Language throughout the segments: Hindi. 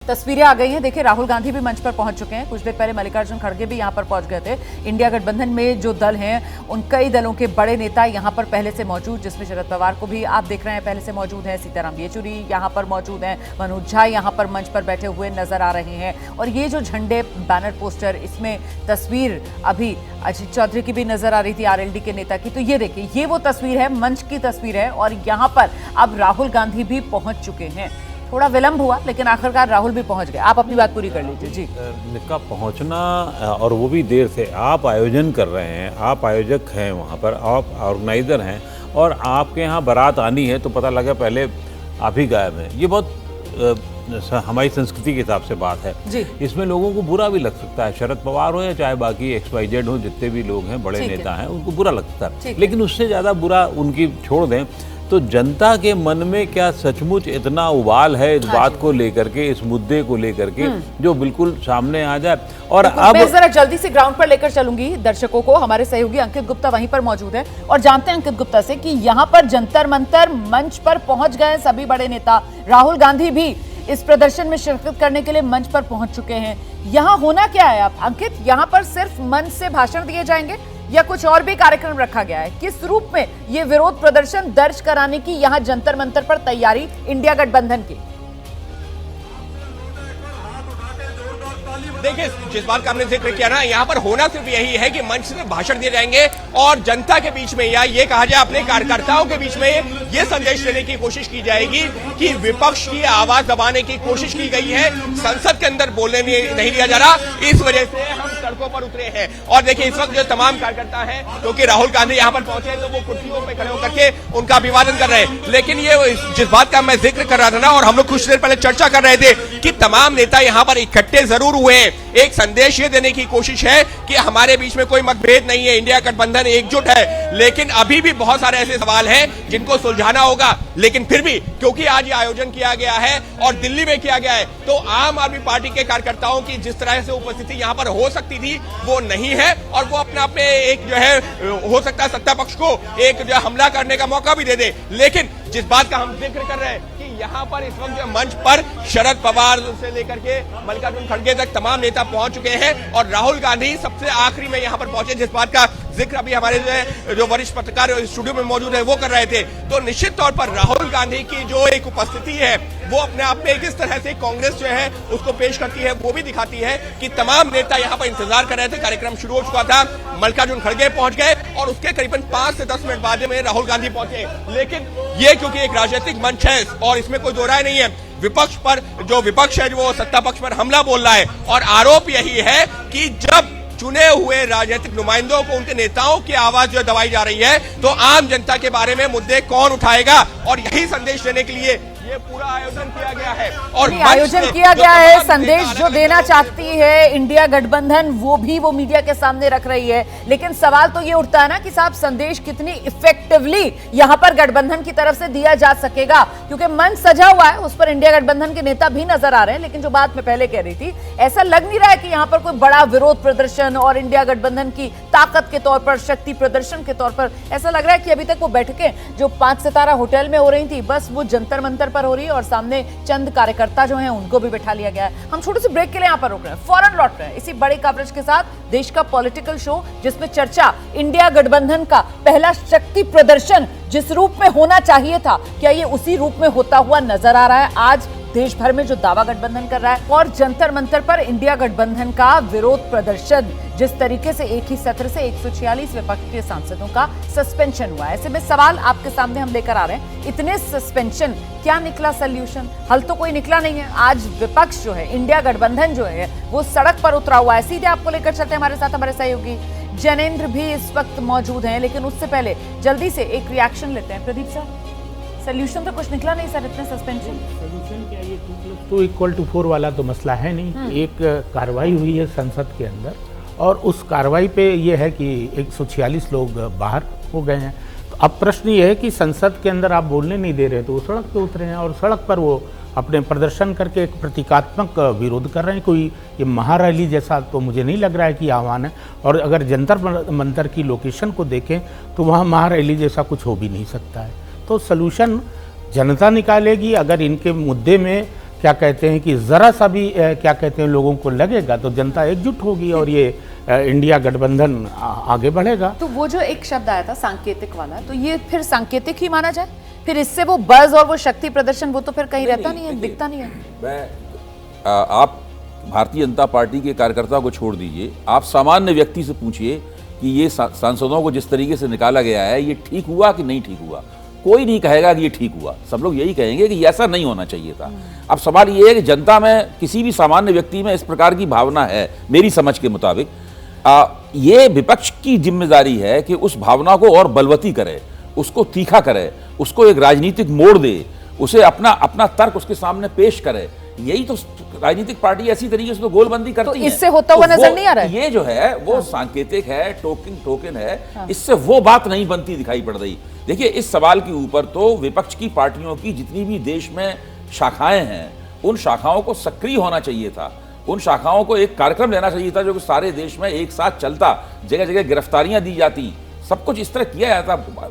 तस्वीरें आ गई हैं। देखिए, राहुल गांधी भी मंच पर पहुंच चुके हैं। कुछ देर पहले मल्लिकार्जुन खड़गे भी यहां पर पहुंच गए थे। इंडिया गठबंधन में जो दल हैं उन कई दलों के बड़े नेता यहां पर पहले से मौजूद, जिसमें शरद पवार को भी आप देख रहे हैं पहले से मौजूद हैं, सीताराम येचुरी यहां पर मौजूद हैं, मनोज झा यहां पर मंच पर बैठे हुए नजर आ रहे हैं। और ये जो झंडे, बैनर, पोस्टर, इसमें तस्वीर अभी अजीत चौधरी की भी नजर आ रही थी, आरएलडी के नेता की। तो ये देखिए, ये वो तस्वीर है, मंच की तस्वीर है और यहां पर अब राहुल गांधी भी पहुंच चुके हैं। थोड़ा विलंब हुआ लेकिन आखिरकार राहुल भी पहुंच गए। आप अपनी बात पूरी कर लीजिए जी। निका पहुंचना और वो भी देर से, आप आयोजन कर रहे हैं, आप आयोजक हैं वहाँ पर, आप ऑर्गेनाइजर हैं और आपके यहाँ बारात आनी है तो पता लगा पहले आप ही गायब हैं। ये बहुत हमारी संस्कृति के हिसाब से बात है जी। इसमें लोगों को बुरा भी लग सकता है, शरद पवार हो या चाहे बाकी XYZ हो, जितने भी लोग हैं बड़े नेता हैं उनको बुरा लगता है, लेकिन उससे ज़्यादा बुरा उनकी छोड़ दें तो जनता के मन में क्या सचमुच इतना उबाल है इस बात को लेकर के, इस मुद्दे को लेकर के जो बिल्कुल सामने आ जाए। और अब मैं जरा जल्दी से ग्राउंड पर लेकर चलूंगी दर्शकों को। हमारे सहयोगी अंकित गुप्ता वहीं पर मौजूद है और जानते हैं अंकित गुप्ता से कि यहां पर जंतर मंतर मंच पर पहुंच गए सभी बड़े नेता। राहुल गांधी भी इस प्रदर्शन में शिरकत करने के लिए मंच पर पहुंच चुके हैं। यहाँ होना क्या है आप अंकित? यहाँ पर सिर्फ मंच से भाषण दिए जाएंगे या कुछ और भी कार्यक्रम रखा गया है? किस रूप में ये विरोध प्रदर्शन दर्ज कराने की यहाँ जंतर मंतर पर तैयारी इंडिया गठबंधन की? देखिए, जिस बात का हमने जिक्र किया ना, यहाँ पर होना सिर्फ यही है कि मंच से भाषण दिए जाएंगे और जनता के बीच में या ये कहा जाए अपने कार्यकर्ताओं के बीच में ये संदेश देने की कोशिश की जाएगी कि विपक्ष की आवाज दबाने की कोशिश की गई है, संसद के अंदर बोलने नहीं दिया जा रहा, इस वजह से हम सड़कों पर उतरे हैं। और देखिए, इस वक्त जो तमाम कार्यकर्ता हैं, क्योंकि राहुल गांधी यहाँ पर पहुंचे तो वो कुर्सियों पर खड़े होकर के उनका अभिवादन कर रहे हैं। लेकिन ये जिस बात का मैं जिक्र कर रहा था ना, और हम लोग कुछ देर पहले चर्चा कर रहे थे कि तमाम नेता यहाँ पर इकट्ठे जरूर हुए हैं। एक संदेश ये देने की कोशिश है कि हमारे बीच में कोई मतभेद नहीं है, इंडिया गठबंधन एकजुट है, लेकिन अभी भी बहुत सारे ऐसे सवाल हैं जिनको सुलझाना होगा। लेकिन फिर भी क्योंकि आज ये आयोजन किया गया है और दिल्ली में किया गया है, तो आम आदमी पार्टी के कार्यकर्ताओं की जिस तरह से उपस्थिति यहाँ पर हो सकती थी वो नहीं है और वो अपने आप में एक जो है हो सकता है सत्ता पक्ष को एक जो हमला करने का मौका भी दे दे। लेकिन जिस बात का हम जिक्र कर रहे हैं कि यहाँ पर इस वक्त मंच पर शरद पवार से लेकर के मल्लिकार्जुन खड़गे तक तमाम नेता पहुंच चुके हैं और राहुल गांधी सबसे आखिरी में यहाँ पर पहुंचे, जिस बात का जिक्र अभी हमारे जो वरिष्ठ पत्रकार स्टूडियो में मौजूद है वो कर रहे थे। तो निश्चित तौर पर राहुल गांधी की जो एक उपस्थिति है वो अपने आप में किस तरह से कांग्रेस जो है उसको पेश करती है वो भी दिखाती है कि तमाम नेता यहाँ पर इंतजार कर रहे थे। कार्यक्रम शुरू हो चुका था, मल्लिकार्जुन खड़गे पहुंच गए और उसके करीबन 5 से 10 मिनट बाद में राहुल गांधी पहुंचे। लेकिन ये क्योंकि एक राजनीतिक मंच है और इसमें कोई दो राय नहीं है, विपक्ष पर जो विपक्ष है वो सत्ता पक्ष पर हमला बोल रहा है और आरोप यही है कि जब चुने हुए राजनीतिक नुमाइंदों को, उनके नेताओं की आवाज जो दबाई जा रही है तो आम जनता के बारे में मुद्दे कौन उठाएगा, और यही संदेश देने के लिए ये पूरा आयोजन किया गया है। और आयोजन किया गया है, संदेश जो देना चाहती है इंडिया गठबंधन वो भी वो मीडिया के सामने रख रही है। लेकिन सवाल तो ये उठता है ना कि साहब संदेश कितनी इफेक्टिवली यहाँ पर गठबंधन की तरफ से दिया जा सकेगा, क्योंकि मंच सजा हुआ है, उस पर इंडिया गठबंधन के नेता भी नजर आ रहे हैं। लेकिन जो बात मैं पहले कह रही थी, ऐसा लग नहीं रहा है कि यहाँ पर कोई बड़ा विरोध प्रदर्शन और इंडिया गठबंधन की ताकत के तौर पर, शक्ति प्रदर्शन के तौर पर, ऐसा लग रहा है कि अभी तक वो बैठकें जो 5 सितारा होटल में हो रही थी बस वो जंतर मंतर हो रही है और सामने चंद कार्यकर्ता जो हैं उनको भी बैठा लिया गया है। हम छोटे से ब्रेक के लिए यहां पर रुक रहे हैं, फौरन लौट रहे हैं इसी बड़े कवरेज के साथ, देश का पॉलिटिकल शो जिसमें चर्चा इंडिया गठबंधन का पहला शक्ति प्रदर्शन जिस रूप में होना चाहिए था, क्या ये उसी रूप में होता हुआ नजर आ रहा है आज देश भर में जो दावा गठबंधन कर रहा है? और जंतर मंतर पर इंडिया गठबंधन का विरोध प्रदर्शन, जिस तरीके से एक ही सत्र से 146 विपक्ष के सांसदों का सस्पेंशन हुआ है, ऐसे में सवाल आपके सामने हम लेकर आ रहे हैं, इतने सस्पेंशन, क्या निकला सोल्यूशन? हल तो कोई निकला नहीं है। आज विपक्ष जो है, इंडिया गठबंधन जो है वो सड़क पर उतरा हुआ है। सीधे आपको लेकर चलते हैं हमारे साथ हमारे सहयोगी जैनेंद्र भी इस वक्त मौजूद हैं, लेकिन उससे पहले जल्दी से एक रिएक्शन लेते हैं। प्रदीप सर, सोल्यूशन तो कुछ निकला नहीं सर, इतने सस्पेंशन? सोल्यूशन क्या, ये 2+2=4 वाला तो मसला है नहीं। एक कार्रवाई हुई है संसद के अंदर और उस कार्रवाई पे ये है कि 146 लोग बाहर हो गए हैं। तो अब प्रश्न ये है कि संसद के अंदर आप बोलने नहीं दे रहे, तो वो सड़क पे उतरे हैं और सड़क पर वो अपने प्रदर्शन करके एक प्रतीकात्मक विरोध कर रहे हैं। कोई ये महारैली जैसा तो मुझे नहीं लग रहा है कि आह्वान है। और अगर जंतर मंतर की लोकेशन को देखें तो वहाँ महारैली जैसा कुछ हो भी नहीं सकता है। तो सलूशन जनता निकालेगी। अगर इनके मुद्दे में क्या कहते हैं कि ज़रा सा भी क्या कहते हैं लोगों को लगेगा तो जनता एकजुट होगी और ये इंडिया गठबंधन आगे बढ़ेगा। तो वो जो एक शब्द आया था सांकेतिक वाला, तो ये फिर सांकेतिक ही माना जाए? फिर इससे वो बज़ और वो शक्ति प्रदर्शन वो तो फिर कहीं रहता नहीं है, दिखता नहीं है। आप भारतीय जनता पार्टी के कार्यकर्ता को छोड़ दीजिए, आप सामान्य व्यक्ति से पूछिए कि ये सांसदों को जिस तरीके से निकाला गया है ये ठीक हुआ कि नहीं ठीक हुआ। कोई नहीं कहेगा कि ये ठीक हुआ, सब लोग यही कहेंगे कि ऐसा नहीं होना चाहिए था। अब सवाल ये है कि जनता में, किसी भी सामान्य व्यक्ति में इस प्रकार की भावना है, मेरी समझ के मुताबिक ये विपक्ष की जिम्मेदारी है कि उस भावना को और बलवती करे, उसको तीखा करे, उसको एक राजनीतिक मोड़ दे, उसे अपना तर्क उसके सामने पेश करे। यही तो राजनीतिक पार्टी ऐसी तरीके से तो गोलबंदी करती तो है। इससे होता हुआ नजर नहीं आ रहा है। ये जो है वो सांकेतिक है, टोकन है, इससे वो बात नहीं बनती दिखाई पड़ रही। देखिए, इस सवाल के ऊपर तो विपक्ष की पार्टियों की जितनी भी देश में शाखाएं हैं, उन शाखाओं को सक्रिय होना चाहिए था। उन शाखाओं को एक कार्यक्रम लेना चाहिए था जो कि सारे देश में एक साथ चलता, जगह जगह गिरफ्तारियां दी जाती, सब कुछ इस तरह किया जाता।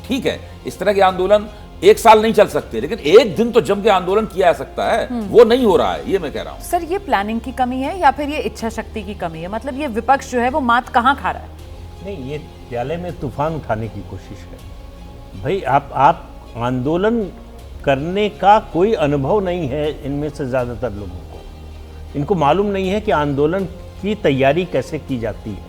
ठीक है, इस तरह के आंदोलन एक साल नहीं चल सकते, लेकिन एक दिन तो जम के आंदोलन किया जा सकता है, वो नहीं हो रहा है, ये मैं कह रहा हूं। सर, ये प्लानिंग की कमी है या फिर ये इच्छा शक्ति की कमी है? मतलब ये विपक्ष जो है वो मात कहाँ खा रहा है? नहीं, ये प्याले में तूफान उठाने की कोशिश है। भाई आप आंदोलन करने का कोई अनुभव नहीं है इनमें से ज़्यादातर लोगों को। इनको मालूम नहीं है कि आंदोलन की तैयारी कैसे की जाती है,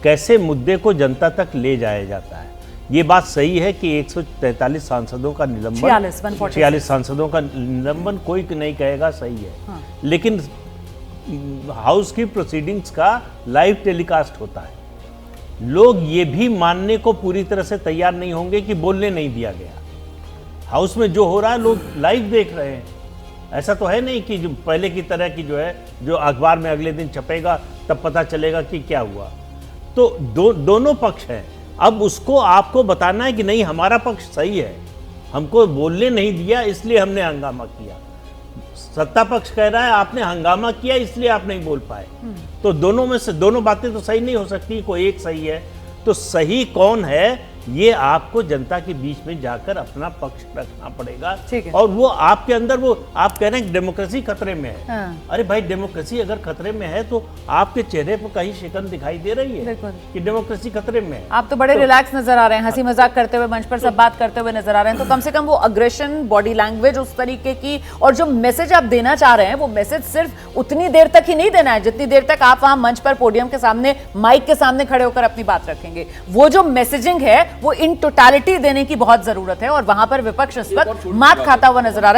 कैसे मुद्दे को जनता तक ले जाया जाता है। ये बात सही है कि 143 सांसदों का निलंबन, 46 सांसदों का निलंबन कोई नहीं कहेगा सही है। हाँ। लेकिन हाउस की प्रोसीडिंग्स का लाइव टेलीकास्ट होता है। लोग ये भी मानने को पूरी तरह से तैयार नहीं होंगे कि बोलने नहीं दिया गया। हाउस में जो हो रहा है लोग लाइव देख रहे हैं। ऐसा तो है नहीं कि जो पहले की तरह की जो है, जो अखबार में अगले दिन छपेगा तब पता चलेगा कि क्या हुआ। तो दोनों पक्ष हैं। अब उसको आपको बताना है कि नहीं, हमारा पक्ष सही है, हमको बोलने नहीं दिया इसलिए हमने हंगामा किया। सत्ता पक्ष कह रहा है आपने हंगामा किया इसलिए आप नहीं बोल पाए। तो दोनों में से दोनों बातें तो सही नहीं हो सकती, कोई एक सही है। तो सही कौन है, ये आपको जनता के बीच में जाकर अपना पक्ष रखना पड़ेगा। और वो आपके अंदर, वो आप कह रहे हैं डेमोक्रेसी खतरे में है। हाँ। अरे भाई, डेमोक्रेसी अगर खतरे में है तो आपके चेहरे पर कहीं शिकन दिखाई दे रही है कि डेमोक्रेसी खतरे में है। आप तो बड़े रिलैक्स नजर आ रहे हैं, हंसी मजाक करते हुए मंच पर सब बात करते हुए नजर आ रहे हैं। तो कम से कम वो अग्रेशन, बॉडी लैंग्वेज उस तरीके की, और जो मैसेज आप देना चाह रहे हैं वो मैसेज सिर्फ उतनी देर तक ही नहीं देना है जितनी देर तक आप वहां मंच पर पोडियम के सामने, माइक के सामने खड़े होकर अपनी बात रखेंगे। वो जो मैसेजिंग है वो इन टोटालिटी देने की बहुत जरूरत है, और वहां पर विपक्ष इस वक्त मात खाता हुआ नजर आ रहा है।